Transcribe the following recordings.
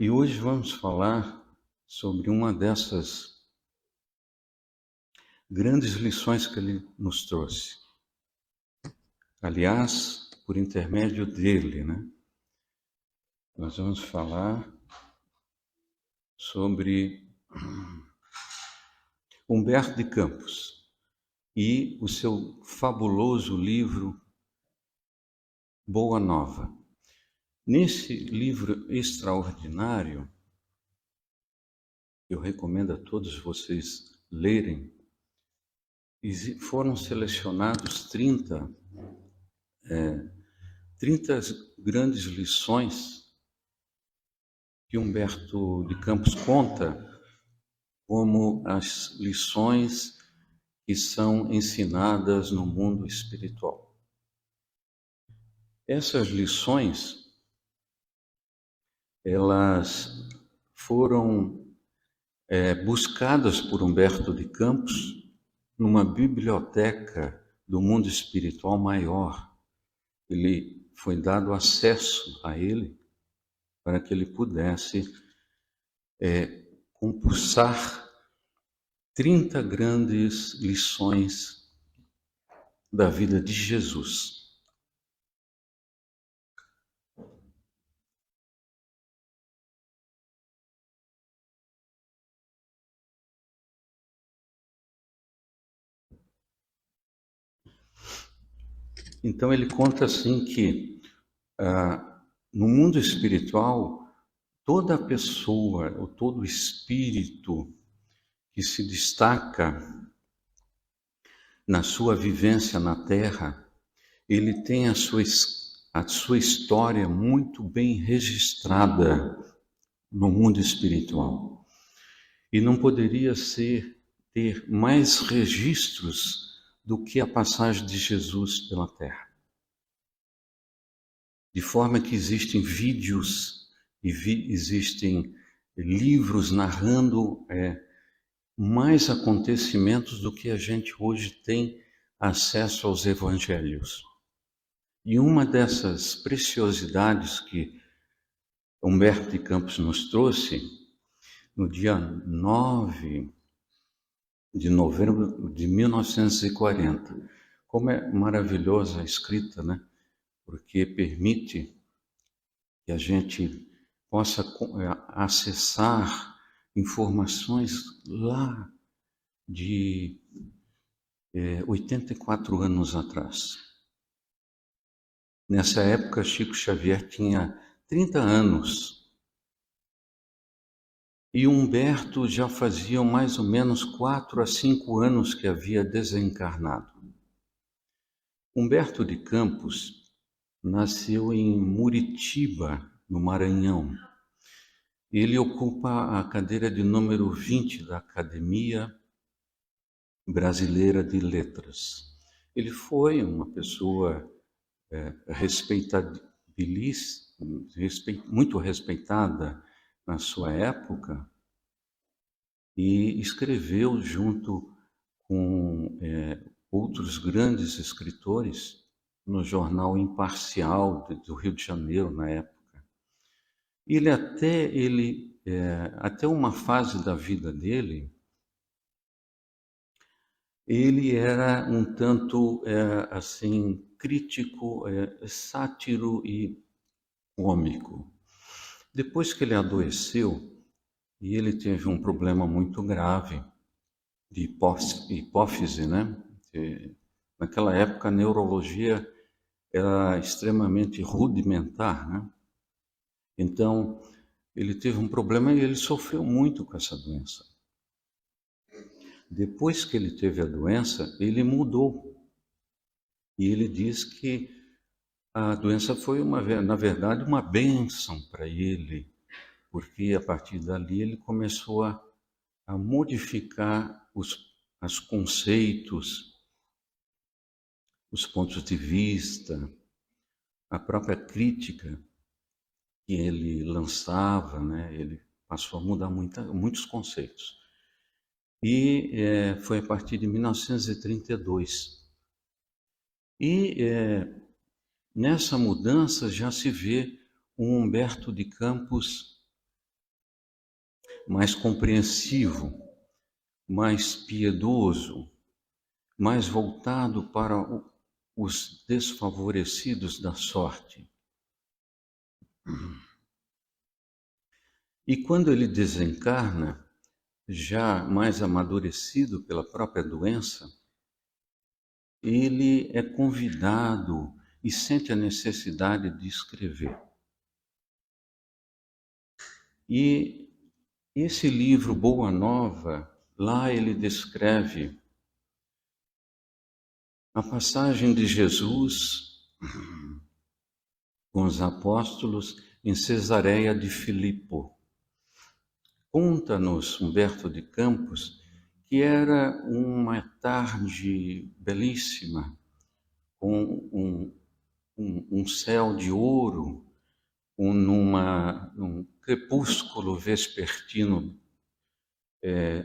E hoje vamos falar sobre uma dessas grandes lições que ele nos trouxe. Aliás, por intermédio dele, nós vamos falar sobre Humberto de Campos e o seu fabuloso livro Boa Nova. Nesse livro extraordinário, eu recomendo a todos vocês lerem, foram selecionados 30 grandes lições que Humberto de Campos conta como as lições que são ensinadas no mundo espiritual. Essas lições, elas foram buscadas por Humberto de Campos numa biblioteca do mundo espiritual maior. Ele foi dado acesso a ele para que ele pudesse compulsar 30 grandes lições da vida de Jesus. Então ele conta assim que no mundo espiritual, toda pessoa ou todo espírito que se destaca na sua vivência na Terra, ele tem a sua história muito bem registrada no mundo espiritual. E não poderia ter mais registros do que a passagem de Jesus pela Terra. De forma que existem vídeos e existem livros narrando mais acontecimentos do que a gente hoje tem acesso aos evangelhos. E uma dessas preciosidades que Humberto de Campos nos trouxe, no dia 9 de novembro de 1940, como é maravilhosa a escrita, porque permite que a gente possa acessar informações lá de 84 anos atrás. Nessa época, Chico Xavier tinha 30 anos e Humberto já fazia mais ou menos 4 a 5 anos que havia desencarnado. Humberto de Campos nasceu em Muritiba, no Maranhão. Ele ocupa a cadeira de número 20 da Academia Brasileira de Letras. Ele foi uma pessoa muito respeitada na sua época e escreveu junto com outros grandes escritores no jornal Imparcial do Rio de Janeiro na época. Até uma fase da vida dele, ele era um tanto assim crítico, sátiro e cômico. Depois que ele adoeceu, e ele teve um problema muito grave de hipófise, naquela época a neurologia era extremamente rudimentar, Então, ele teve um problema e ele sofreu muito com essa doença. Depois que ele teve a doença, ele mudou. E ele diz que a doença foi, na verdade, uma bênção para ele, porque a partir dali ele começou a modificar os conceitos, os pontos de vista, a própria crítica que ele lançava, ele passou a mudar muitos conceitos. E foi a partir de 1932. Nessa mudança já se vê um Humberto de Campos mais compreensivo, mais piedoso, mais voltado para os desfavorecidos da sorte. E quando ele desencarna, já mais amadurecido pela própria doença, ele é convidado e sente a necessidade de escrever. E esse livro, Boa Nova, lá ele descreve a passagem de Jesus com os apóstolos em Cesareia de Filipo. Conta-nos Humberto de Campos que era uma tarde belíssima, com um céu de ouro, num crepúsculo vespertino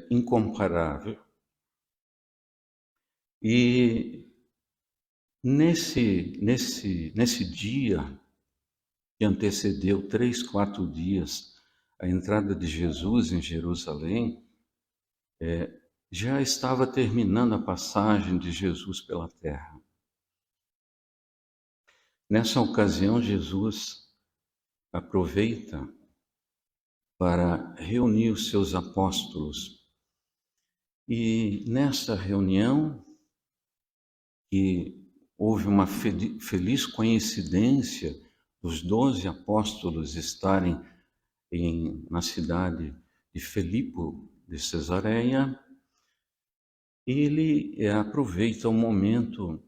incomparável. E nesse dia que antecedeu 3, 4 dias a entrada de Jesus em Jerusalém, já estava terminando a passagem de Jesus pela terra. Nessa ocasião, Jesus aproveita para reunir os seus apóstolos. E nessa reunião, que houve uma feliz coincidência dos 12 apóstolos estarem na cidade de Filipo de Cesareia, ele aproveita o momento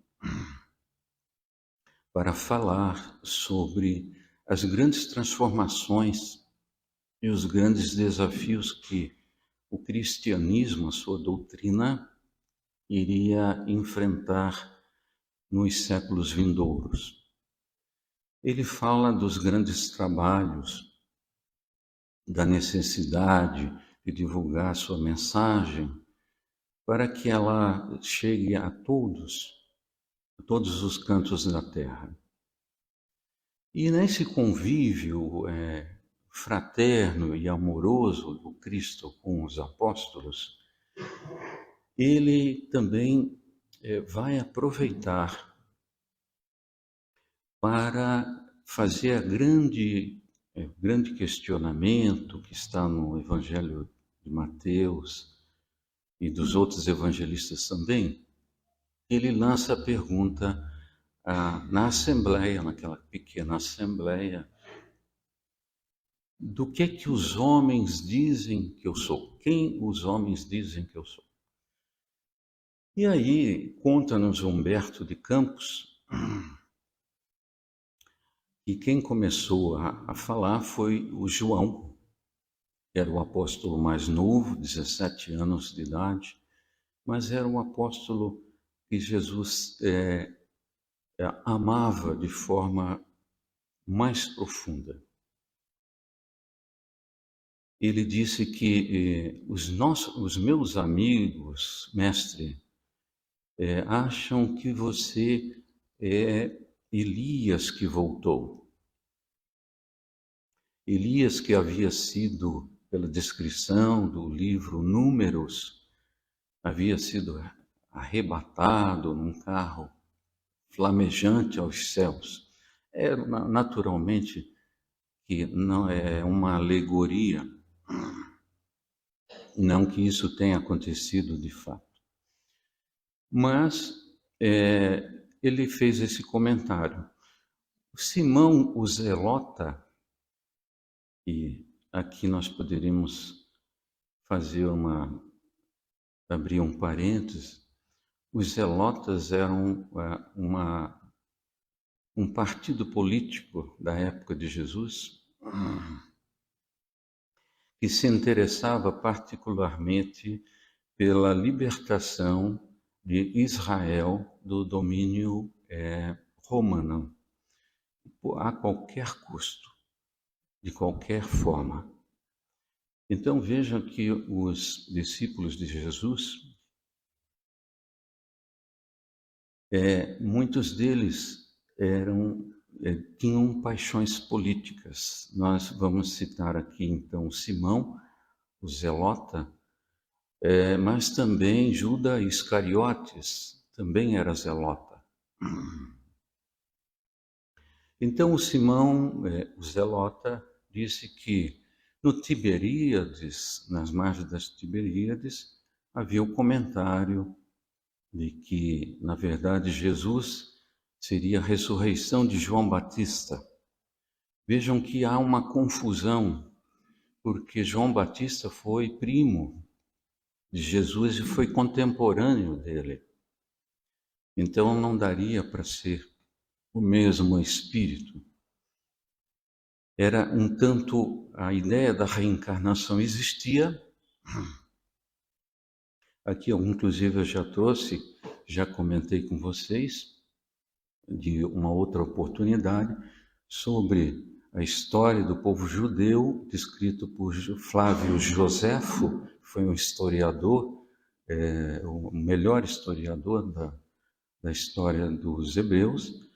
para falar sobre as grandes transformações e os grandes desafios que o cristianismo, a sua doutrina, iria enfrentar nos séculos vindouros. Ele fala dos grandes trabalhos, da necessidade de divulgar sua mensagem para que ela chegue a todos os cantos da terra. E nesse convívio fraterno e amoroso do Cristo com os apóstolos, ele também vai aproveitar para fazer grande questionamento que está no Evangelho de Mateus e dos outros evangelistas também. Ele lança a pergunta na assembleia, naquela pequena assembleia, do que os homens dizem que eu sou? Quem os homens dizem que eu sou? E aí conta-nos Humberto de Campos que quem começou a falar foi o João, que era o apóstolo mais novo, 17 anos de idade, mas era um apóstolo que Jesus amava de forma mais profunda. Ele disse que os meus amigos, mestre, acham que você é Elias que voltou. Elias que havia sido, pela descrição do livro Números, havia sido arrebatado num carro flamejante aos céus. Naturalmente que não é uma alegoria, não que isso tenha acontecido de fato. Mas ele fez esse comentário. Simão o Zelota, e aqui nós poderíamos abrir um parênteses, os Zelotas eram um partido político da época de Jesus que se interessava particularmente pela libertação de Israel do domínio romano, a qualquer custo, de qualquer forma. Então vejam que os discípulos de Jesus, muitos deles tinham paixões políticas. Nós vamos citar aqui então Simão, o zelota, mas também Judas Iscariotes também era zelota. Então o Simão, o zelota, disse que no Tiberíades, nas margens das Tiberíades, havia o comentário de que, na verdade, Jesus seria a ressurreição de João Batista. Vejam que há uma confusão, porque João Batista foi primo de Jesus e foi contemporâneo dele. Então não daria para ser o mesmo Espírito. Era um tanto, a ideia da reencarnação existia. Aqui, inclusive, eu já trouxe, já comentei com vocês, de uma outra oportunidade, sobre a história do povo judeu, descrito por Flávio Joséfo, que foi um historiador, o melhor historiador da história dos hebreus,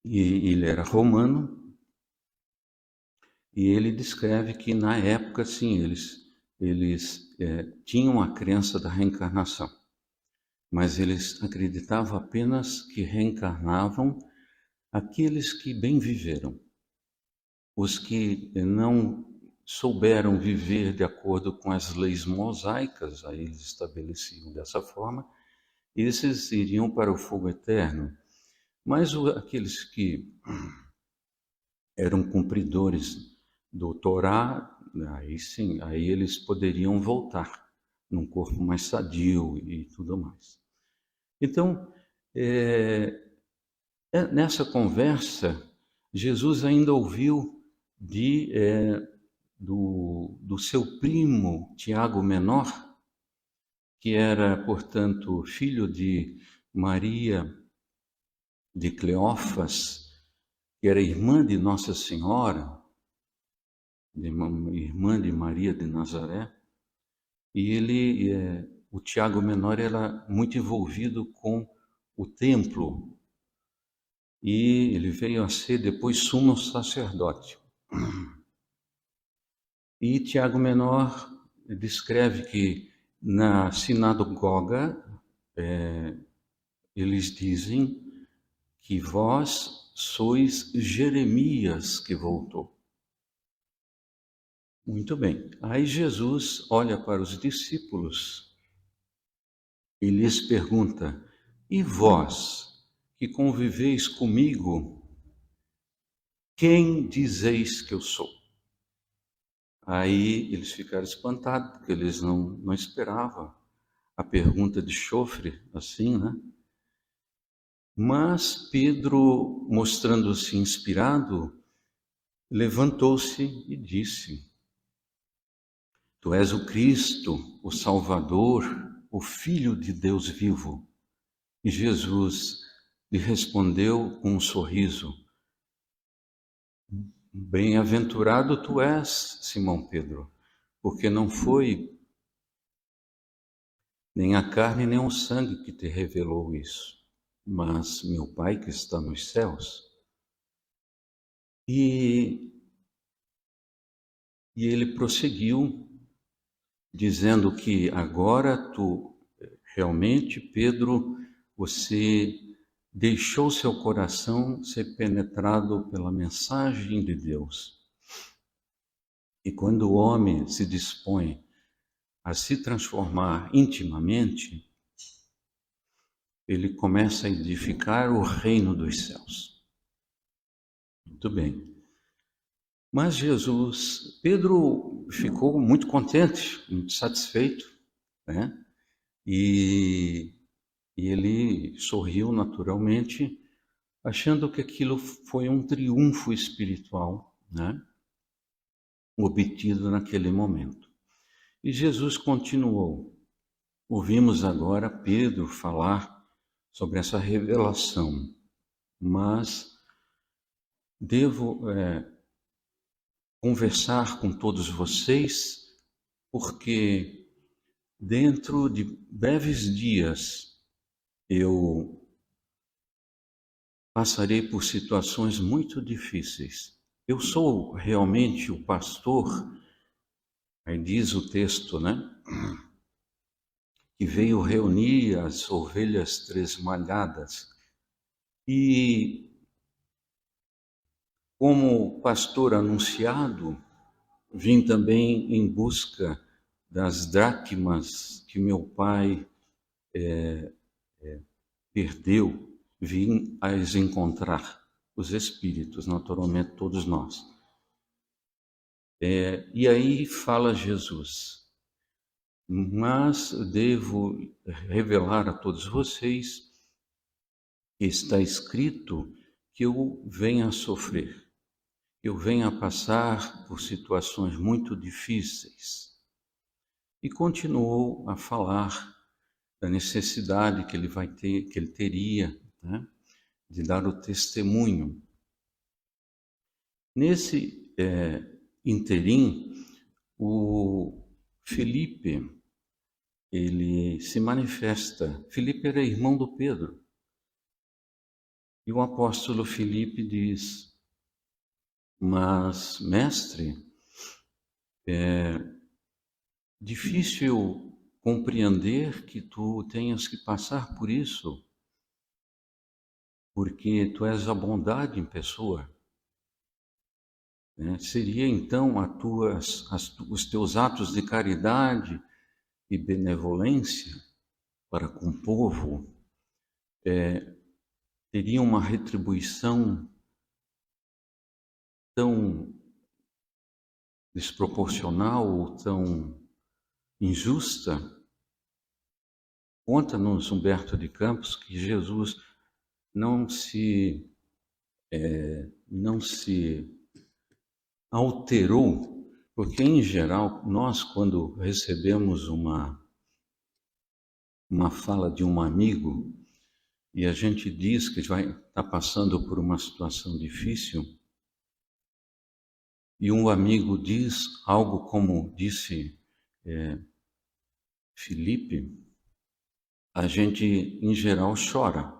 e ele era romano, e ele descreve que na época, sim, eles tinham a crença da reencarnação, mas eles acreditavam apenas que reencarnavam aqueles que bem viveram. Os que não souberam viver de acordo com as leis mosaicas, aí eles estabeleciam dessa forma, esses iriam para o fogo eterno. Mas aqueles que eram cumpridores do Torá, aí sim, aí eles poderiam voltar num corpo mais sadio e tudo mais. Então, nessa conversa, Jesus ainda ouviu do seu primo Tiago Menor, que era, portanto, filho de Maria de Cleófas, que era irmã de Nossa Senhora, irmã de Maria de Nazaré, e o Tiago Menor era muito envolvido com o templo, e ele veio a ser depois sumo sacerdote. E Tiago Menor descreve que na sinagoga eles dizem que vós sois Jeremias que voltou. Muito bem. Aí Jesus olha para os discípulos e lhes pergunta: e vós que conviveis comigo, quem dizeis que eu sou? Aí eles ficaram espantados, porque eles não esperavam a pergunta de chofre assim, né? Mas Pedro, mostrando-se inspirado, levantou-se e disse: Tu és o Cristo, o Salvador, o Filho de Deus vivo. E Jesus lhe respondeu com um sorriso: Bem-aventurado tu és, Simão Pedro, porque não foi nem a carne nem o sangue que te revelou isso, mas meu Pai que está nos céus. E ele prosseguiu, dizendo que agora tu, realmente, Pedro, você deixou seu coração ser penetrado pela mensagem de Deus. E quando o homem se dispõe a se transformar intimamente, ele começa a edificar o reino dos céus. Muito bem. Mas Pedro ficou muito contente, muito satisfeito, né? E ele sorriu naturalmente, achando que aquilo foi um triunfo espiritual, né? Obtido naquele momento. E Jesus continuou. Ouvimos agora Pedro falar sobre essa revelação, mas devo conversar com todos vocês, porque dentro de breves dias eu passarei por situações muito difíceis. Eu sou realmente o pastor Aí diz o texto, né? Que veio reunir as ovelhas tresmalhadas. E, como pastor anunciado, vim também em busca das dracmas que meu pai perdeu, vim as encontrar, os espíritos, naturalmente todos nós. E aí fala Jesus, mas devo revelar a todos vocês que está escrito que eu venha a sofrer, que eu venha a passar por situações muito difíceis. E continuou a falar da necessidade que ele vai ter, que ele teria, né, de dar o testemunho. Nesse interim, o Felipe, ele se manifesta. Felipe era irmão do Pedro. E o apóstolo Felipe diz: mas, mestre, é difícil compreender que tu tenhas que passar por isso, porque tu és a bondade em pessoa. Seria então os teus atos de caridade e benevolência para com o povo teriam uma retribuição tão desproporcional ou tão injusta? Conta-nos Humberto de Campos que Jesus não se alterou, porque em geral nós, quando recebemos uma fala de um amigo e a gente diz que vai estar passando por uma situação difícil, e um amigo diz algo como disse Felipe, a gente em geral chora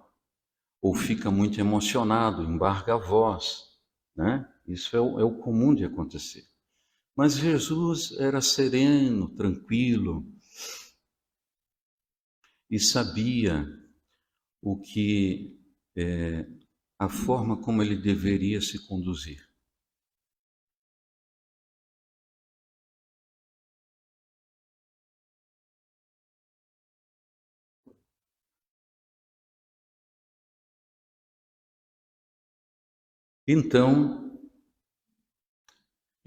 ou fica muito emocionado, embarga a voz, né? Isso é o comum de acontecer. Mas Jesus era sereno, tranquilo e sabia o que a forma como ele deveria se conduzir. Então,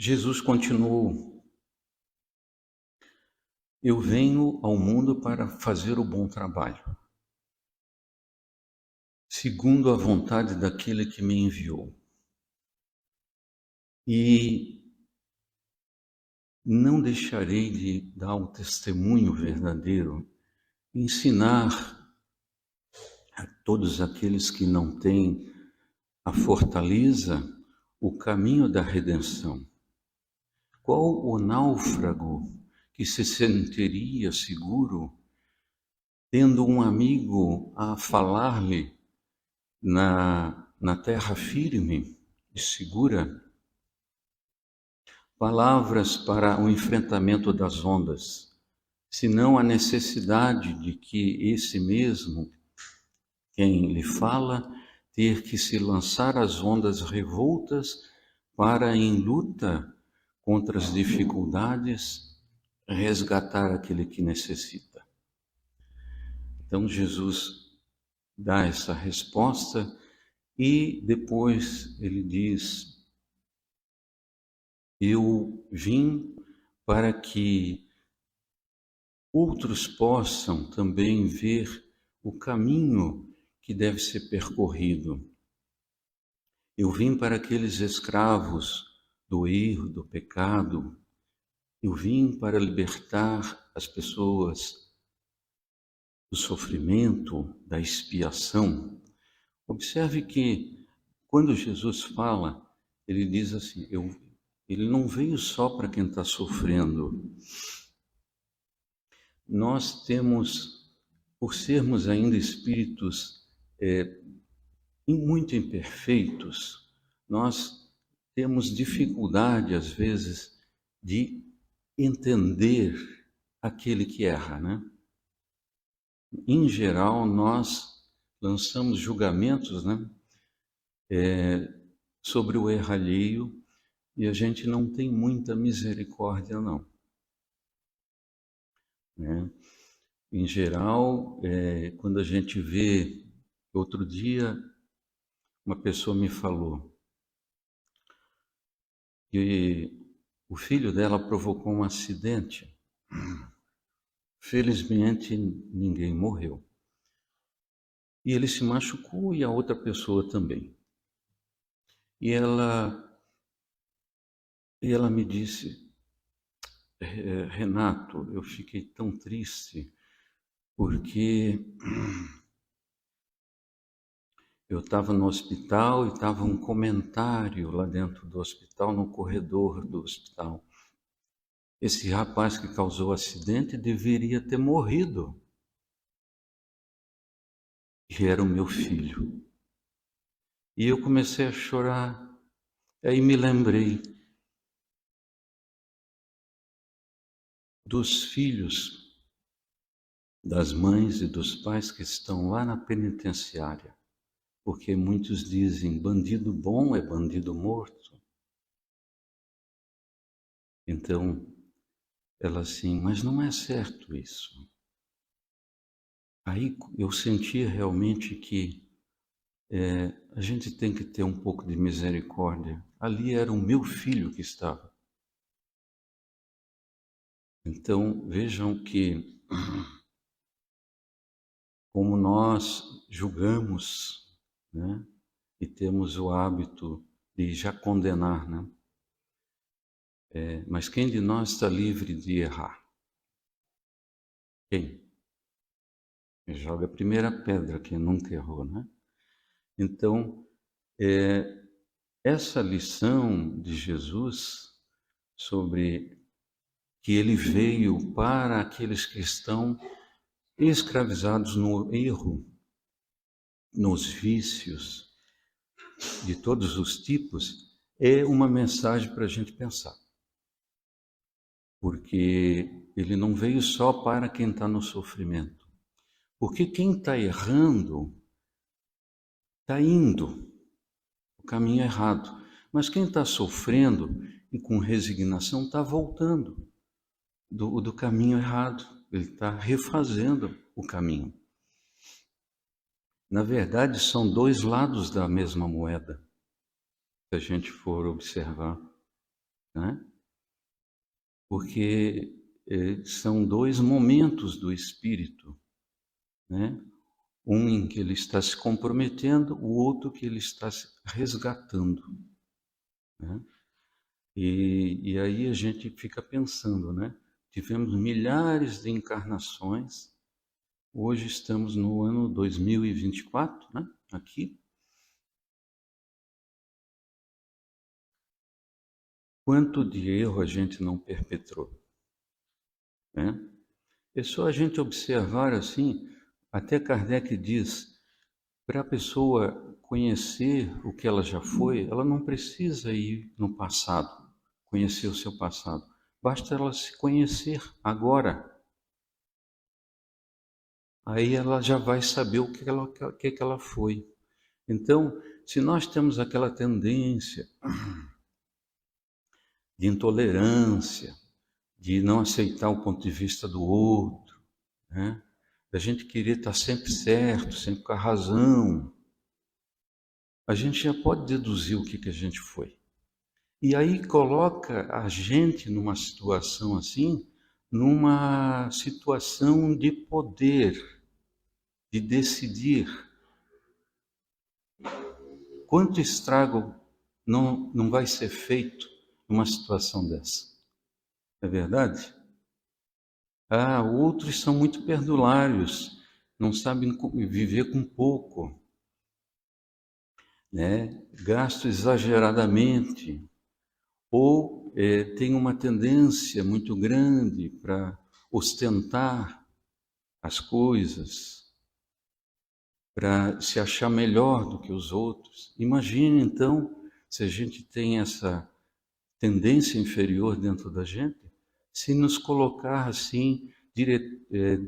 Jesus continuou: eu venho ao mundo para fazer o bom trabalho, segundo a vontade daquele que me enviou. E não deixarei de dar o testemunho verdadeiro, ensinar a todos aqueles que não têm a fortaleza o caminho da redenção. Qual o náufrago que se sentiria seguro tendo um amigo a falar-lhe na terra firme e segura palavras para o enfrentamento das ondas, senão a necessidade de que esse mesmo, quem lhe fala, ter que se lançar às ondas revoltas para, em luta contra as dificuldades, resgatar aquele que necessita. Então Jesus dá essa resposta e depois ele diz: eu vim para que outros possam também ver o caminho que deve ser percorrido. Eu vim para aqueles escravos do erro, do pecado. Eu vim para libertar as pessoas do sofrimento, da expiação. Observe que quando Jesus fala, ele diz assim, ele não veio só para quem está sofrendo. Nós temos, por sermos ainda espíritos muito imperfeitos, nós temos dificuldade, às vezes, de entender aquele que erra, né? Em geral, nós lançamos julgamentos, né, sobre o erro alheio e a gente não tem muita misericórdia, não. Né? Em geral, quando a gente vê... Outro dia, uma pessoa me falou que o filho dela provocou um acidente. Felizmente, ninguém morreu. E ele se machucou e a outra pessoa também. E ela me disse: Renato, eu fiquei tão triste porque eu estava no hospital e estava um comentário lá dentro do hospital, no corredor do hospital. Esse rapaz que causou o acidente deveria ter morrido. E era o meu filho. E eu comecei a chorar. Aí me lembrei dos filhos, das mães e dos pais que estão lá na penitenciária. Porque muitos dizem, bandido bom é bandido morto. Então, ela assim, mas não é certo isso. Aí eu senti realmente que a gente tem que ter um pouco de misericórdia. Ali era o meu filho que estava. Então, vejam que como nós julgamos, né, e temos o hábito de já condenar, né? Mas quem de nós está livre de errar? Quem? Joga a primeira pedra, quem nunca errou, né? Então, essa lição de Jesus sobre que ele veio para aqueles que estão escravizados no erro, nos vícios de todos os tipos, é uma mensagem para a gente pensar. Porque ele não veio só para quem está no sofrimento. Porque quem está errando está indo o caminho errado. Mas quem está sofrendo e com resignação está voltando do caminho errado. Ele está refazendo o caminho. Na verdade, são dois lados da mesma moeda, se a gente for observar, né? Porque são dois momentos do espírito, né? Um em que ele está se comprometendo, o outro que ele está se resgatando, né? E aí a gente fica pensando, né? Tivemos milhares de encarnações, hoje estamos no ano 2024, né? Aqui. Quanto de erro a gente não perpetrou, né? É só a gente observar assim, até Kardec diz, para a pessoa conhecer o que ela já foi, ela não precisa ir no passado, conhecer o seu passado. Basta ela se conhecer agora. Aí ela já vai saber o que ela foi. Então, se nós temos aquela tendência de intolerância, de não aceitar o ponto de vista do outro, né? Da gente querer estar sempre certo, sempre com a razão, a gente já pode deduzir o que a gente foi. E aí coloca a gente numa situação assim, numa situação de poder, de decidir. Quanto estrago não vai ser feito numa situação dessa? É verdade? Outros são muito perdulários, não sabem viver com pouco, né? Gastam exageradamente, ou tem uma tendência muito grande para ostentar as coisas, para se achar melhor do que os outros. Imagine então, se a gente tem essa tendência inferior dentro da gente, se nos colocar assim,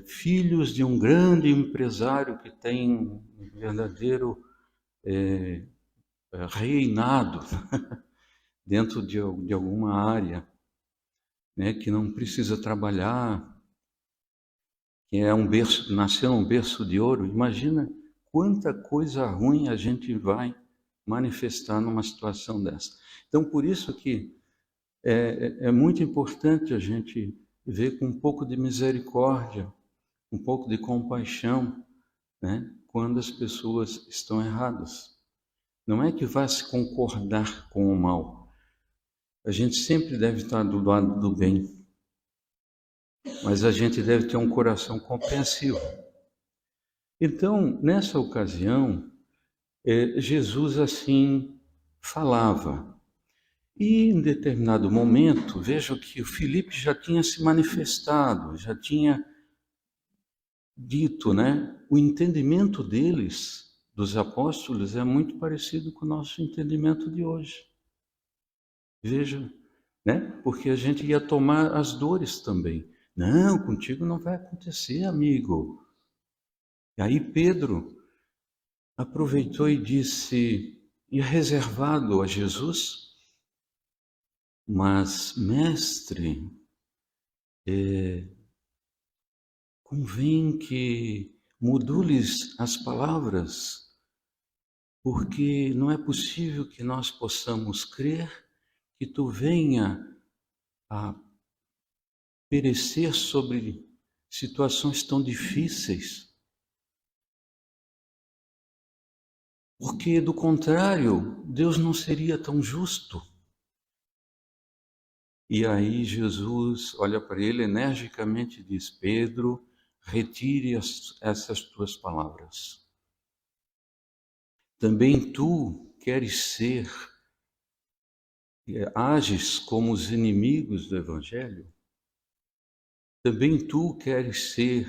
filhos de um grande empresário que tem um verdadeiro reinado dentro de alguma área, né, que não precisa trabalhar, que é um berço, nasceu um berço de ouro. Imagina quanta coisa ruim a gente vai manifestar numa situação dessa. Então, por isso que é muito importante a gente ver com um pouco de misericórdia, um pouco de compaixão, né, quando as pessoas estão erradas. Não é que vá se concordar com o mal. A gente sempre deve estar do lado do bem, mas a gente deve ter um coração compreensivo. Então, nessa ocasião, Jesus assim falava. E em determinado momento, vejo que o Filipe já tinha se manifestado, já tinha dito, né? O entendimento deles, dos apóstolos, é muito parecido com o nosso entendimento de hoje. Veja, né? Porque a gente ia tomar as dores também. Não, contigo não vai acontecer, amigo. E aí Pedro aproveitou e disse, e reservado a Jesus, mas, mestre, convém que modules as palavras, porque não é possível que nós possamos crer que tu venha a perecer sobre situações tão difíceis. Porque, do contrário, Deus não seria tão justo. E aí Jesus olha para ele energicamente e diz, Pedro, retire essas tuas palavras. Também tu queres ser, ages como os inimigos do Evangelho? Também tu queres ser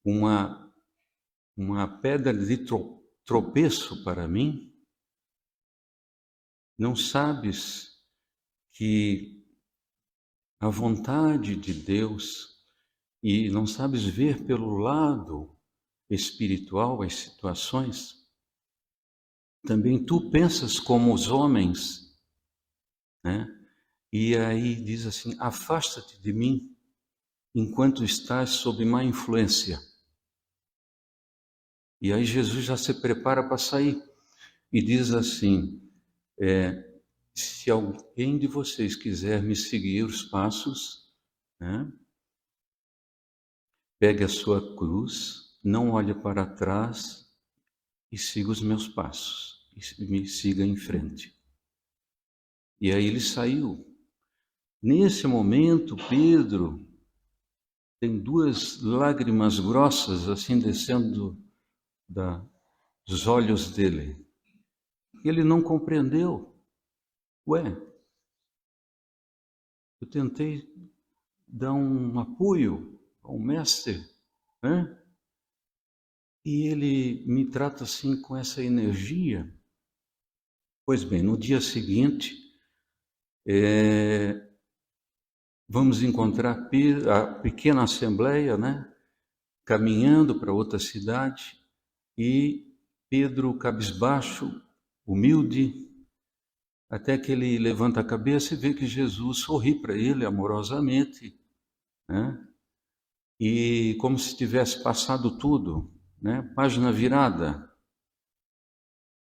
uma pedra de tropeço para mim? Não sabes que a vontade de Deus, e não sabes ver pelo lado espiritual as situações? Também tu pensas como os homens, né? E aí diz assim, afasta-te de mim, enquanto estás sob má influência. E aí Jesus já se prepara para sair e diz assim, se alguém de vocês quiser me seguir os passos, né, pegue a sua cruz, não olhe para trás e siga os meus passos, e me siga em frente. E aí ele saiu. Nesse momento, Pedro tem duas lágrimas grossas assim descendo dos olhos dele. Ele não compreendeu. Ué, eu tentei dar um apoio ao mestre, né? E ele me trata assim com essa energia. Pois bem, no dia seguinte, vamos encontrar a pequena assembleia, né? Caminhando para outra cidade, e Pedro cabisbaixo, humilde, até que ele levanta a cabeça e vê que Jesus sorri para ele amorosamente, né? E como se tivesse passado tudo, né? Página virada.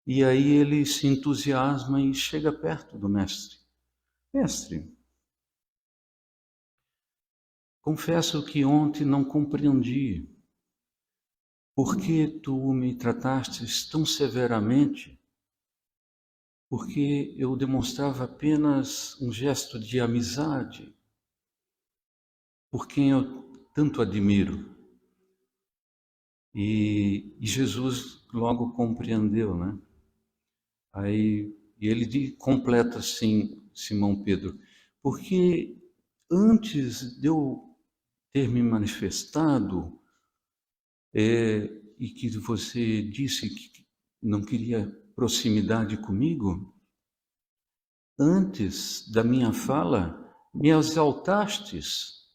E aí ele se entusiasma e chega perto do mestre. Mestre, confesso que ontem não compreendi por que tu me tratastes tão severamente, porque eu demonstrava apenas um gesto de amizade por quem eu tanto admiro. E Jesus logo compreendeu, né? Aí e ele completa assim, Simão Pedro, porque antes de eu ter me manifestado, e que você disse que não queria proximidade comigo, antes da minha fala, me exaltastes,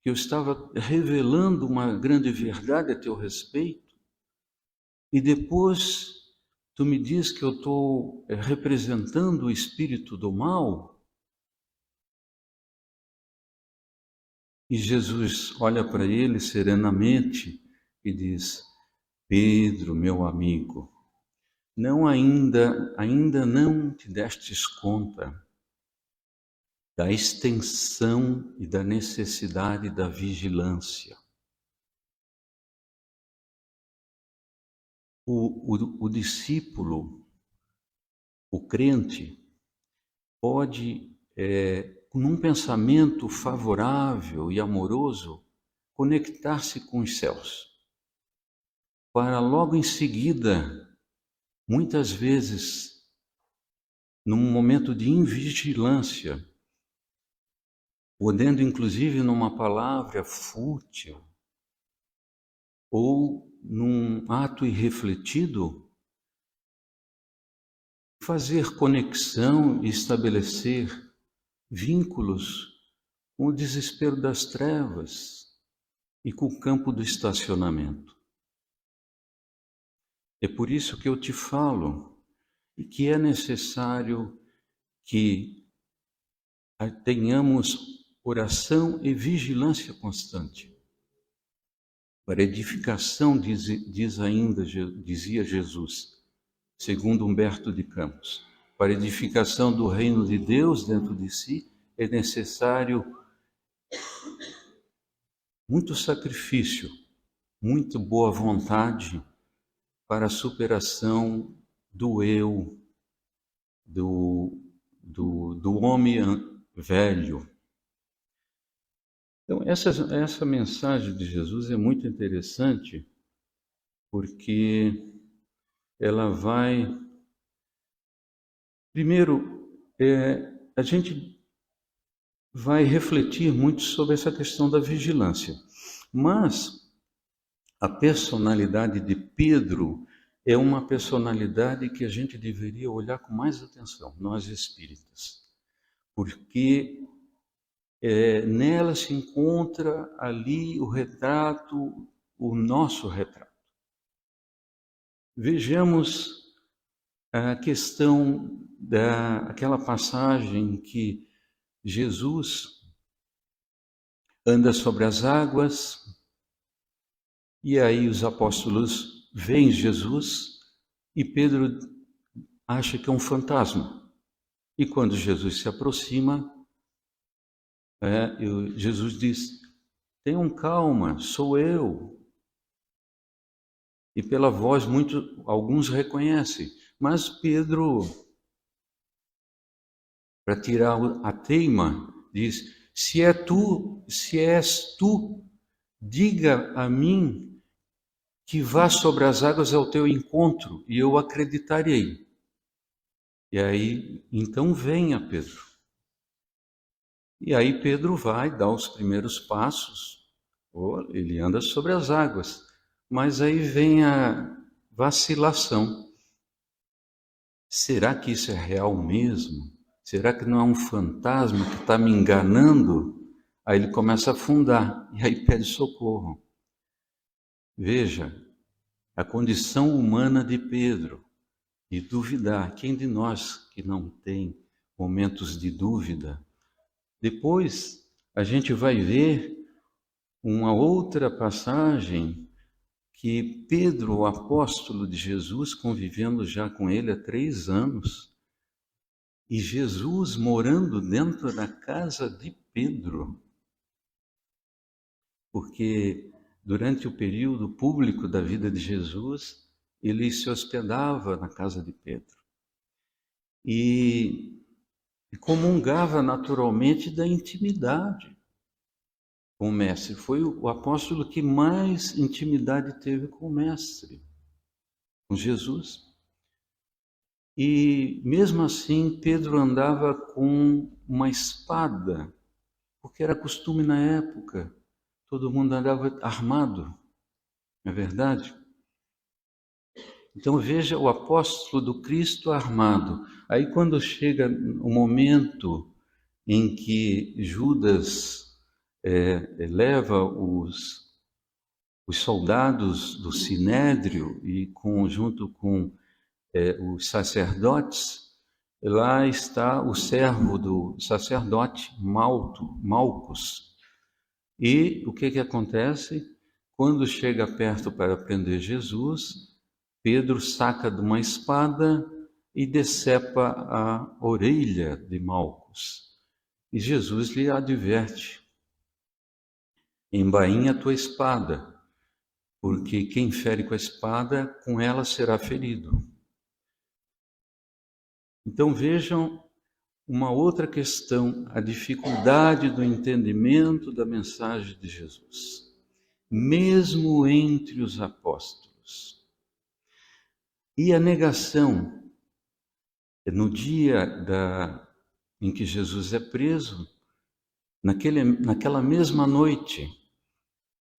que eu estava revelando uma grande verdade a teu respeito, e depois tu me diz que eu estou representando o espírito do mal? E Jesus olha para ele serenamente e diz: Pedro, meu amigo, ainda não te destes conta da extensão e da necessidade da vigilância. O discípulo, o crente, pode, num pensamento favorável e amoroso, conectar-se com os céus, para logo em seguida, muitas vezes, num momento de invigilância, podendo inclusive numa palavra fútil ou num ato irrefletido, fazer conexão e estabelecer vínculos com o desespero das trevas e com o campo do estacionamento. É por isso que eu te falo e que é necessário que tenhamos oração e vigilância constante. Para edificação, dizia Jesus, segundo Humberto de Campos, para edificação do reino de Deus dentro de si, é necessário muito sacrifício, muito boa vontade para a superação do eu, do homem velho. Então, essa mensagem de Jesus é muito interessante, porque ela vai... Primeiro, a gente vai refletir muito sobre essa questão da vigilância. Mas a personalidade de Pedro é uma personalidade que a gente deveria olhar com mais atenção, nós espíritas, porque nela se encontra ali o retrato, o nosso retrato. Vejamos a questão daquela passagem que Jesus anda sobre as águas, e aí os apóstolos veem Jesus e Pedro acha que é um fantasma. E quando Jesus se aproxima, Jesus diz: tenham calma, sou eu. E pela voz alguns reconhecem, mas Pedro, para tirar a teima, diz: se és tu, diga a mim que vá sobre as águas ao teu encontro, e eu acreditarei. E aí, então venha, Pedro. E aí Pedro vai dar os primeiros passos, ele anda sobre as águas, mas aí vem a vacilação. Será que isso é real mesmo? Será que não é um fantasma que está me enganando? Aí ele começa a afundar, e aí pede socorro. Veja, a condição humana de Pedro, de duvidar. Quem de nós que não tem momentos de dúvida? Depois a gente vai ver uma outra passagem que Pedro, o apóstolo de Jesus, convivendo já com ele há 3 anos, e Jesus morando dentro da casa de Pedro, porque durante o período público da vida de Jesus, ele se hospedava na casa de Pedro e comungava naturalmente da intimidade com o Mestre. Foi o apóstolo que mais intimidade teve com o Mestre, com Jesus. E mesmo assim, Pedro andava com uma espada, porque era costume na época, todo mundo andava armado, não é verdade? Então veja o apóstolo do Cristo armado. Aí quando chega o momento em que Judas leva os soldados do Sinédrio e junto com os sacerdotes, lá está o servo do sacerdote Malcos. E o que acontece? Quando chega perto para prender Jesus, Pedro saca de uma espada e decepa a orelha de Malcos. E Jesus lhe adverte: embainha a tua espada, porque quem fere com a espada, com ela será ferido. Então vejam uma outra questão, a dificuldade do entendimento da mensagem de Jesus, mesmo entre os apóstolos. E a negação, no dia em que Jesus é preso, naquela mesma noite,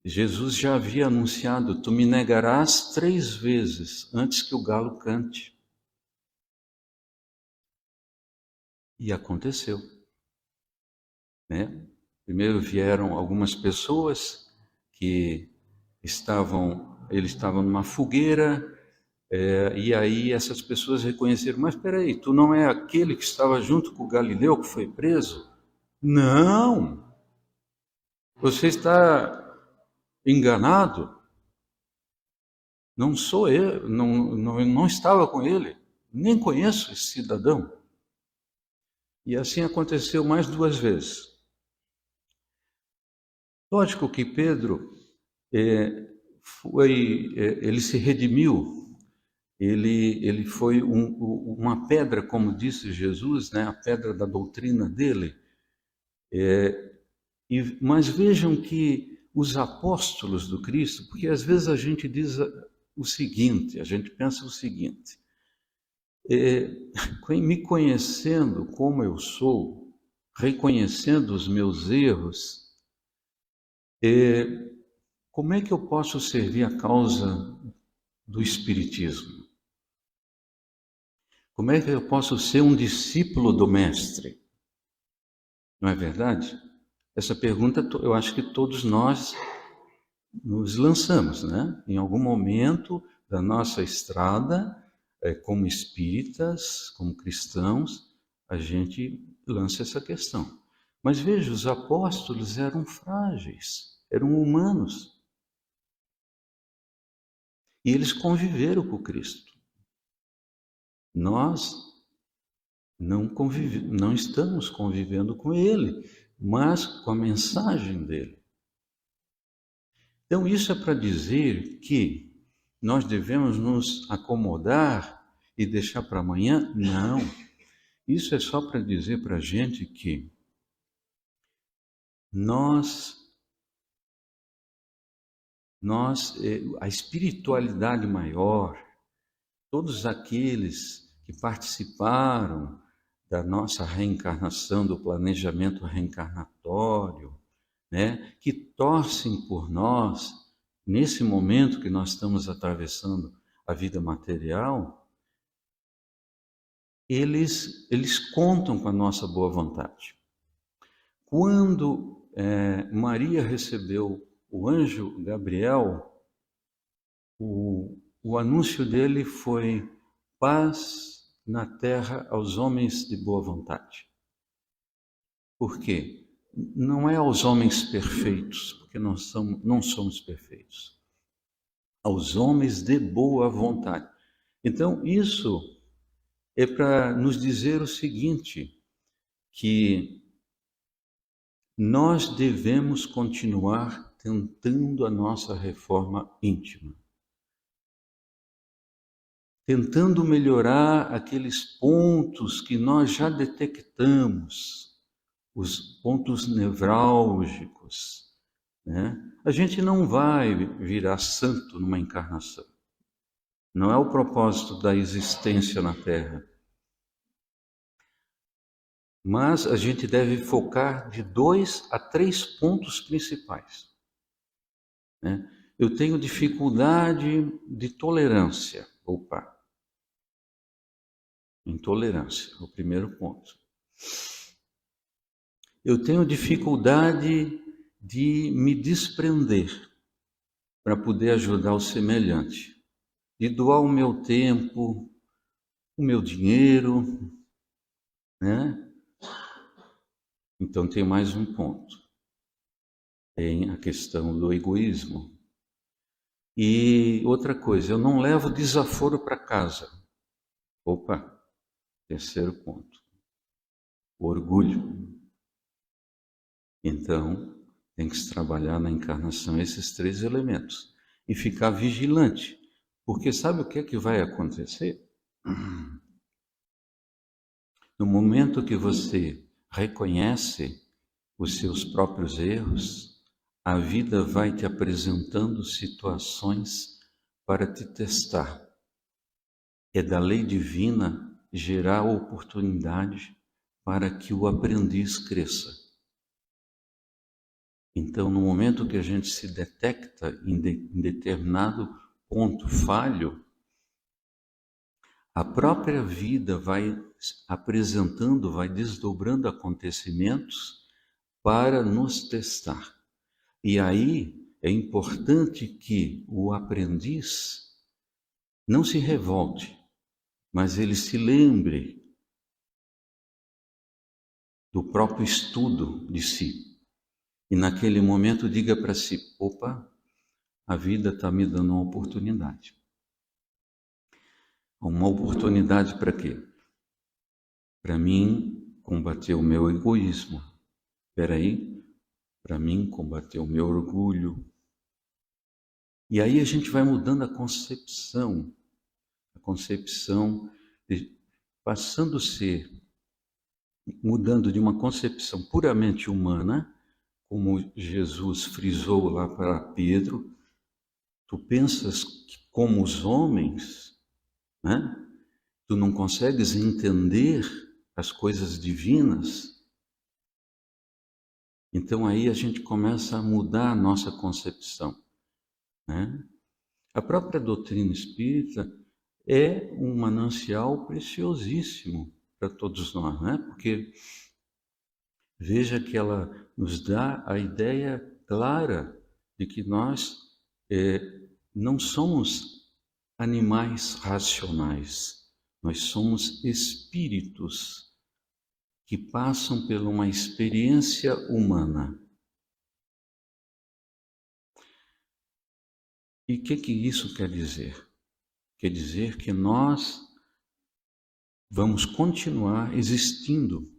Jesus já havia anunciado: tu me negarás 3 vezes antes que o galo cante. E aconteceu, né? Primeiro vieram algumas pessoas que ele estava numa fogueira, e aí essas pessoas reconheceram: mas espera aí, tu não é aquele que estava junto com o Galileu que foi preso? Não, você está enganado. Não sou eu, não estava com ele, nem conheço esse cidadão. E assim aconteceu mais 2 vezes. Lógico que Pedro ele se redimiu, ele foi uma pedra, como disse Jesus, né, a pedra da doutrina dele. Mas vejam que os apóstolos do Cristo, porque às vezes a gente diz o seguinte, a gente pensa o seguinte: me conhecendo como eu sou, reconhecendo os meus erros, como é que eu posso servir a causa do Espiritismo? Como é que eu posso ser um discípulo do Mestre? Não é verdade? Essa pergunta eu acho que todos nós nos lançamos, né? Em algum momento da nossa estrada, como espíritas, como cristãos, a gente lança essa questão. Mas veja, os apóstolos eram frágeis, eram humanos. E eles conviveram com Cristo. Nós não estamos convivendo com Ele, mas com a mensagem dele. Então, isso é para dizer que nós devemos nos acomodar e deixar para amanhã? Não. Isso é só para dizer para a gente que a espiritualidade maior, todos aqueles que participaram da nossa reencarnação, do planejamento reencarnatório, né, que torcem por nós, nesse momento que nós estamos atravessando a vida material, eles contam com a nossa boa vontade. Quando Maria recebeu o anjo Gabriel, o anúncio dele foi: paz na terra aos homens de boa vontade. Por quê? Não é aos homens perfeitos, porque não somos perfeitos. Aos homens de boa vontade. Então, isso é para nos dizer o seguinte, que nós devemos continuar tentando a nossa reforma íntima. Tentando melhorar aqueles pontos que nós já detectamos, os pontos nevrálgicos, né? A gente não vai virar santo numa encarnação. Não é o propósito da existência na Terra. Mas a gente deve focar de 2 a 3 pontos principais, né? Eu tenho dificuldade de tolerância. Opa! Intolerância, o primeiro ponto. eu tenho dificuldade de me desprender para poder ajudar o semelhante, de doar o meu tempo, o meu dinheiro, né? Então tem mais um ponto. Tem a questão do egoísmo. E outra coisa, eu não levo desaforo para casa. Opa, terceiro ponto. O orgulho. Então, tem que se trabalhar na encarnação esses três elementos. E ficar vigilante. Porque sabe o que é que vai acontecer? No momento que você reconhece os seus próprios erros, a vida vai te apresentando situações para te testar. É da lei divina gerar oportunidade para que o aprendiz cresça. Então, no momento que a gente se detecta em determinado ponto falho, a própria vida vai apresentando, vai desdobrando acontecimentos para nos testar. E aí é importante que o aprendiz não se revolte, mas ele se lembre do próprio estudo de si. E naquele momento diga para si, opa, a vida está me dando uma oportunidade. Uma oportunidade para quê? Para mim combater o meu egoísmo. Espera aí, para mim combater o meu orgulho. E aí a gente vai mudando a concepção passando a ser, mudando de uma concepção puramente humana, como Jesus frisou lá para Pedro, tu pensas que como os homens, né? Tu não consegues entender as coisas divinas. Então aí a gente começa a mudar a nossa concepção, né? A própria doutrina espírita é um manancial preciosíssimo para todos nós, né? Porque veja que ela nos dá a ideia clara de que nós não somos animais racionais, nós somos espíritos que passam por uma experiência humana. E o que isso quer dizer? Quer dizer que nós vamos continuar existindo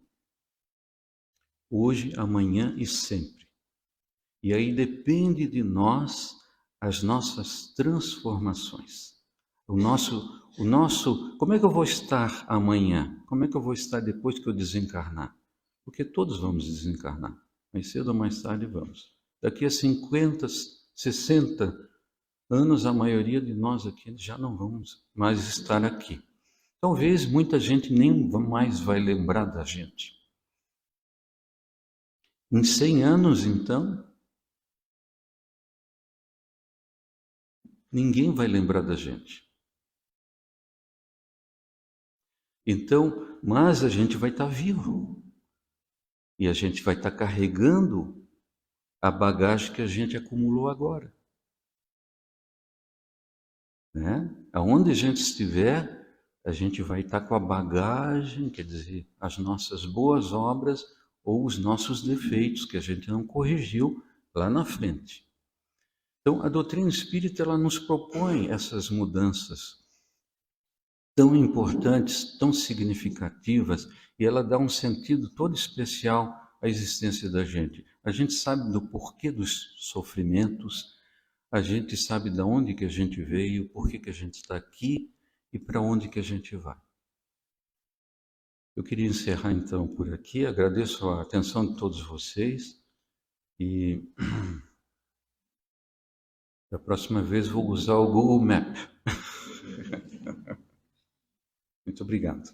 hoje, amanhã e sempre. E aí depende de nós as nossas transformações. Como é que eu vou estar amanhã? Como é que eu vou estar depois que eu desencarnar? Porque todos vamos desencarnar. Mais cedo ou mais tarde vamos. Daqui a 50, 60 anos, a maioria de nós aqui já não vamos mais estar aqui. Talvez muita gente nem mais vai lembrar da gente. Em 100 anos, então, ninguém vai lembrar da gente. Então, mas a gente vai estar vivo. E a gente vai estar carregando a bagagem que a gente acumulou agora. Né? Aonde a gente estiver, a gente vai estar com a bagagem, quer dizer, as nossas boas obras ou os nossos defeitos que a gente não corrigiu lá na frente. Então, a doutrina espírita ela nos propõe essas mudanças tão importantes, tão significativas, e ela dá um sentido todo especial à existência da gente. A gente sabe do porquê dos sofrimentos, a gente sabe de onde que a gente veio, por que a gente está aqui e para onde que a gente vai. Eu queria encerrar então por aqui, agradeço a atenção de todos vocês e da próxima vez vou usar o Google Map. Muito obrigado.